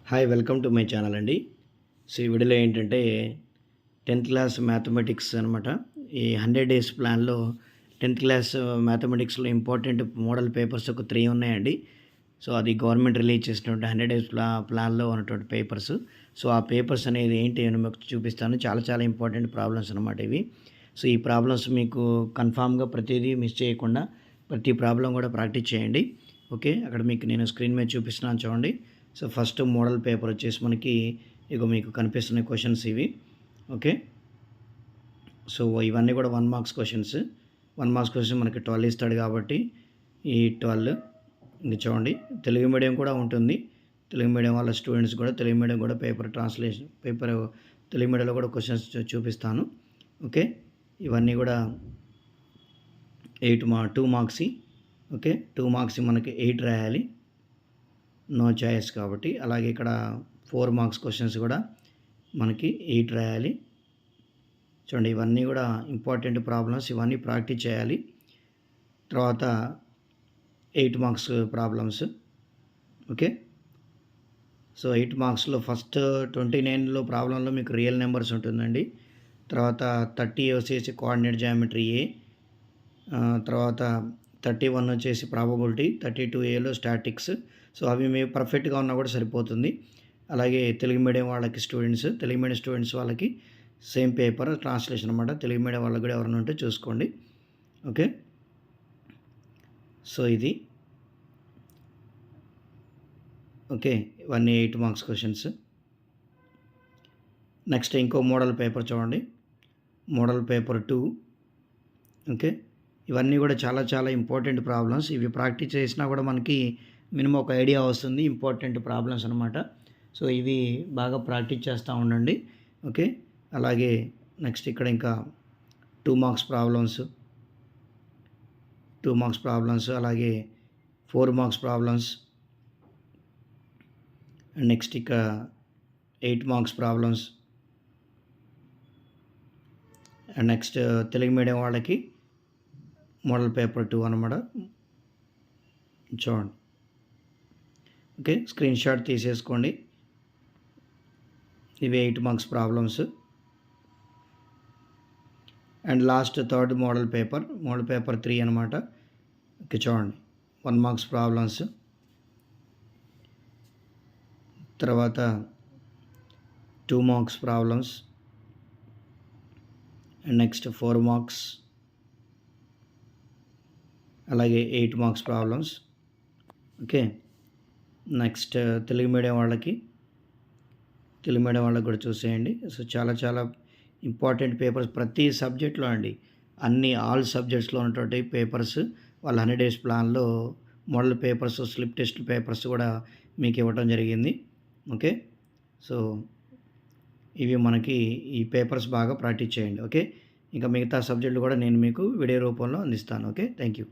Hi welcome to my channel అండి. So ఈ వీడియోలో ఏంటంటే 10th క్లాస్ మ్యాథమెటిక్స్ అనమాట. ఈ 100 డేస్ ప్లాన్లో 10th క్లాస్ మ్యాథమెటిక్స్లో ఇంపార్టెంట్ మోడల్ పేపర్స్ ఒక 3 ఉన్నాయండి. సో అది గవర్నమెంట్ రిలీజ్ చేసినటువంటి 100 డేస్ ప్లాన్లో ఉన్నటువంటి పేపర్స్. సో ఆ పేపర్స్ అనేది ఏంటి అని మీకు చూపిస్తాను. చాలా చాలా ఇంపార్టెంట్ ప్రాబ్లమ్స్ అనమాట ఇవి. సో ఈ ప్రాబ్లమ్స్ మీకు కన్ఫామ్గా ప్రతిదీ మిస్ చేయకుండా ప్రతి ప్రాబ్లం కూడా ప్రాక్టీస్ చేయండి. ఓకే, అక్కడ మీకు నేను స్క్రీన్ మీద చూపిస్తున్నాను చూడండి. సో ఫస్ట్ మోడల్ పేపర్ వచ్చేసి మనకి మీకు కనిపిస్తున్న క్వశ్చన్స్ ఇవి. ఓకే, సో ఇవన్నీ కూడా 1 మార్క్స్ క్వశ్చన్స్. 1 మార్క్స్ క్వశ్చన్ మనకి 12 ఇస్తాడు కాబట్టి ఈ 12 ఇంక చూడండి. తెలుగు మీడియం కూడా ఉంటుంది. తెలుగు మీడియం వాళ్ళ స్టూడెంట్స్ కూడా తెలుగు మీడియం కూడా పేపర్ తెలుగు మీడియంలో కూడా క్వశ్చన్స్ చూపిస్తాను. ఓకే, ఇవన్నీ కూడా 2 మార్క్స్. ఓకే, 2 మార్క్స్ మనకి 8 రాయాలి, నో చాయిస్ కాబట్టి. అలాగే ఇక్కడ 4 మార్క్స్ క్వశ్చన్స్ కూడా మనకి 8 రాయాలి. చూడండి, ఇవన్నీ కూడా ఇంపార్టెంట్ ప్రాబ్లమ్స్, ఇవన్నీ ప్రాక్టీస్ చేయాలి. తర్వాత 8 మార్క్స్ ప్రాబ్లమ్స్. ఓకే, సో 8 మార్క్స్లో ఫస్ట్ 29లో ప్రాబ్లంలో మీకు రియల్ నెంబర్స్ ఉంటుందండి. తర్వాత 30 వచ్చేసి కోఆర్డినేట్ జామెట్రీ ఏ, తర్వాత 31 వచ్చేసి ప్రాబబిలిటీ, 32ఏలో స్టాటిక్స్. సో అవి మీరు పర్ఫెక్ట్గా ఉన్నా కూడా సరిపోతుంది. అలాగే తెలుగు మీడియం వాళ్ళకి తెలుగు మీడియం స్టూడెంట్స్ వాళ్ళకి సేమ్ పేపర్ ట్రాన్స్లేషన్ అనమాట. తెలుగు మీడియం వాళ్ళకి కూడా ఎవరైనా ఉంటే చూసుకోండి. ఓకే, సో ఇది ఓకే, ఇవన్నీ 8 మార్క్స్ క్వశ్చన్స్. నెక్స్ట్ ఇంకో మోడల్ పేపర్ చూడండి, మోడల్ పేపర్ 2. ఓకే, ఇవన్నీ కూడా చాలా చాలా ఇంపార్టెంట్ ప్రాబ్లమ్స్. ఇవి ప్రాక్టీస్ చేసినా కూడా మనకి మినిమం ఒక ఐడియా వస్తుంది. ఇంపార్టెంట్ ప్రాబ్లమ్స్ అనమాట. సో ఇవి బాగా ప్రాక్టీస్ చేస్తూ ఉండండి. ఓకే, అలాగే నెక్స్ట్ ఇక్కడ ఇంకా 2 మార్క్స్ ప్రాబ్లమ్స్, 2 మార్క్స్ ప్రాబ్లమ్స్, అలాగే 4 మార్క్స్ ప్రాబ్లమ్స్, అండ్ నెక్స్ట్ ఇక 8 marks problems. And next Telugu medium వాళ్ళకి మోడల్ పేపర్ 2 అనమాట. చూడండి. ఓకే, స్క్రీన్ షాట్ తీసేసుకోండి. ఇవి 8 marks problems. And last third model paper 3 అనమాట. ఓకే, చూడండి, 1 మార్క్స్ ప్రాబ్లమ్స్. తర్వాత 2 marks problems, and next 4 marks, అలాగే 8 marks problems. Okay, next Telugu medium వాళ్ళకి కూడా చూసేయండి. సో చాలా చాలా ఇంపార్టెంట్ పేపర్స్ ప్రతి సబ్జెక్ట్లో అండి. ఆల్ సబ్జెక్ట్స్లో ఉన్నటువంటి పేపర్స్ వాళ్ళ 100 డేస్ ప్లాన్లో model papers, slip test papers కూడా మీకు ఇవ్వటం జరిగింది. ఓకే, సో ఇవి మనకి ఈ పేపర్స్ బాగా ప్రాక్టీస్ చేయండి. ఓకే, ఇంకా మిగతా సబ్జెక్టులు కూడా నేను మీకు వీడియో రూపంలో అందిస్తాను. Okay, thank you.